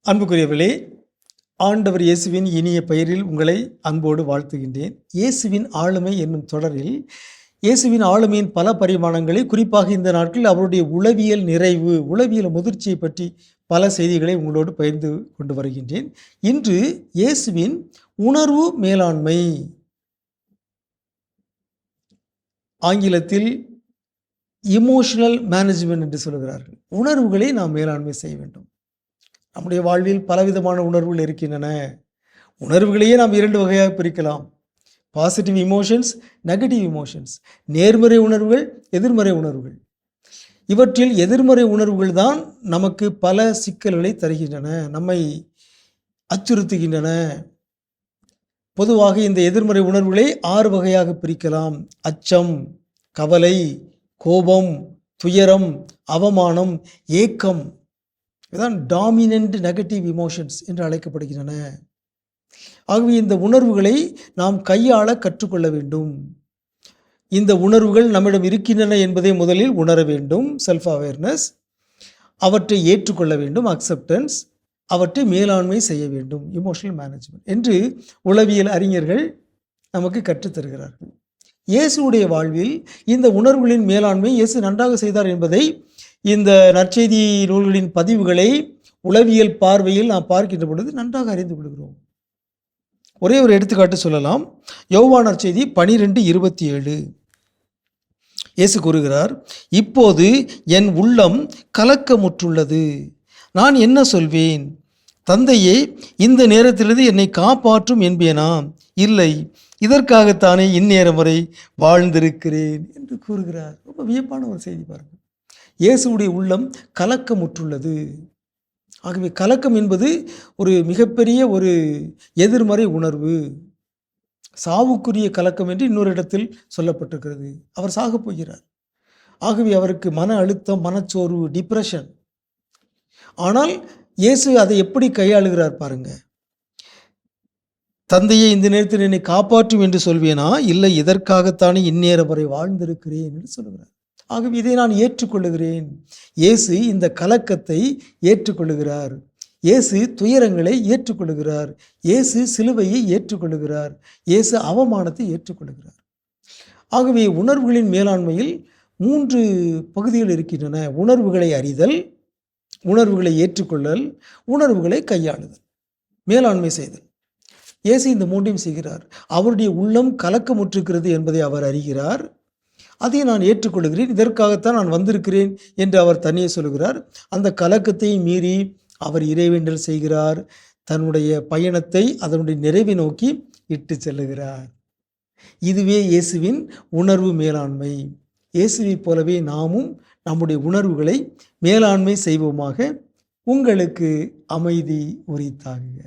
அன்புக்குரியவர்களே, ஆண்டவர் இயேசுவின் இனிய பெயரில் உங்களை அன்போடு வாழ்த்துகின்றேன். இயேசுவின் ஆளுமை என்னும் தொடரில் இயேசுவின் ஆளுமையின் பல பரிமாணங்களை, குறிப்பாக இந்த நாட்களில் அவருடைய உளவியல் நிறைவு, உளவியல் முதிர்ச்சியை பற்றி பல செய்திகளை உங்களோடு பகிர்ந்து கொண்டு வருகின்றேன். இன்று இயேசுவின் உணர்வு மேலாண்மை, ஆங்கிலத்தில் இமோஷனல் மேனேஜ்மெண்ட் என்று சொல்கிறார்கள். உணர்வுகளை நாம் மேலாண்மை செய்ய வேண்டும். நம்முடைய வாழ்வில் பலவிதமான உணர்வுகள் இருக்கின்றன. உணர்வுகளையே நாம் இரண்டு வகையாக பிரிக்கலாம்: பாசிட்டிவ் இமோஷன்ஸ், நெகட்டிவ் இமோஷன்ஸ். நேர்மறை உணர்வுகள், எதிர்மறை உணர்வுகள். இவற்றில் எதிர்மறை உணர்வுகள் தான் நமக்கு பல சிக்கல்களை தருகின்றன, நம்மை அச்சுறுத்துகின்றன. பொதுவாக இந்த எதிர்மறை உணர்வுகளை 6 வகையாக பிரிக்கலாம்: அச்சம், கவலை, கோபம், துயரம், அவமானம், ஏக்கம். இதுதான் டாமினன்ட் நெகட்டிவ் இமோஷன்ஸ் என்று அழைக்கப்படுகின்றன. ஆகவே இந்த உணர்வுகளை நாம் கையாள கற்றுக்கொள்ள வேண்டும். இந்த உணர்வுகள் நம்மிடம் இருக்கின்றன என்பதை முதலில் உணர வேண்டும், செல்ஃப் அவேர்னஸ். அவற்றை ஏற்றுக்கொள்ள வேண்டும், அக்செப்டன்ஸ். அவற்றை மேலாண்மை செய்ய வேண்டும், இமோஷனல் மேனேஜ்மெண்ட் என்று உளவியல் அறிஞர்கள் நமக்கு கற்றுத்தருகிறார்கள். இயேசுடைய வாழ்வில் இந்த உணர்வுகளின் மேலாண்மை இயேசு நன்றாக செய்தார் என்பதை இந்த நற்செய்தி நூல்களின் பதிவுகளை உளவியல் பார்வையில் நாம் பார்க்கின்ற பொழுது நன்றாக அறிந்து கொள்கிறோம். ஒரே ஒரு எடுத்துக்காட்டு சொல்லலாம். யோவான் நற்செய்தி 12:27 இயேசு கூறுகிறார், இப்போது என் உள்ளம் கலக்கமுற்றுள்ளது. நான் என்ன சொல்வேன்? தந்தையே, இந்த நேரத்திலிருந்து என்னை காப்பாற்றும் என்பேனா? இல்லை, இதற்காகத்தானே இந்நேரம் வரை வாழ்ந்திருக்கிறேன் என்று கூறுகிறார். ரொம்ப வியப்பான ஒரு செய்தி பாருங்கள். இயேசுடைய உள்ளம் கலக்கமுற்றுள்ளது. ஆகவே கலக்கம் என்பது ஒரு மிகப்பெரிய ஒரு எதிர்மறை உணர்வு. சாவுக்குரிய கலக்கம் என்று இன்னொரு இடத்தில் சொல்லப்பட்டிருக்கிறது. அவர் சாகப் போகிறார். ஆகவே அவருக்கு மன அழுத்தம், மனச்சோர்வு, டிப்ரெஷன். ஆனால் இயேசு அதை எப்படி கையாளுகிறார் பாருங்க. தந்தையை, இந்த நேரத்தில் என்னை காப்பாற்றும் என்று சொல்வேனா? இல்லை, இதற்காகத்தானே இந்நேரம் வரை வாழ்ந்திருக்கிறேன் என்று சொல்கிறார். ஆகவே இதை நான் ஏற்றுக்கொள்ளுகிறேன். இயேசு இந்த கலக்கத்தை ஏற்றுக்கொள்ளுகிறார். இயேசு துயரங்களை ஏற்றுக்கொள்ளுகிறார். இயேசு சிலுவையை ஏற்றுக்கொள்ளுகிறார். இயேசு அவமானத்தை ஏற்றுக்கொள்ளுகிறார். ஆகவே உணர்வுகளின் மேலாண்மையில் 3 பகுதிகள் இருக்கின்றன: உணர்வுகளை அறிதல், உணர்வுகளை ஏற்றுக்கொள்ளல், உணர்வுகளை கையாளுதல், மேலாண்மை செய்தல். இயேசு இந்த 3ஐயும் செய்கிறார். அவருடைய உள்ளம் கலக்கமுற்றிருக்கிறது என்பதை அவர் அறிகிறார். அதை நான் ஏற்றுக்கொள்கிறேன், இதற்காகத்தான் நான் வந்திருக்கிறேன் என்று அவர் தனியே சொல்கிறார். அந்த கலக்கத்தை மீறி அவர் இறைவேண்டல் செய்கிறார். தன்னுடைய பயணத்தை அதனுடைய நிறைவை நோக்கி இட்டு செல்லுகிறார். இதுவே இயேசுவின் உணர்வு மேலாண்மை. இயேசுவைப் போலவே நாமும் நம்முடைய உணர்வுகளை மேலாண்மை செய்வோமாக. உங்களுக்கு அமைதி உரித்தாக.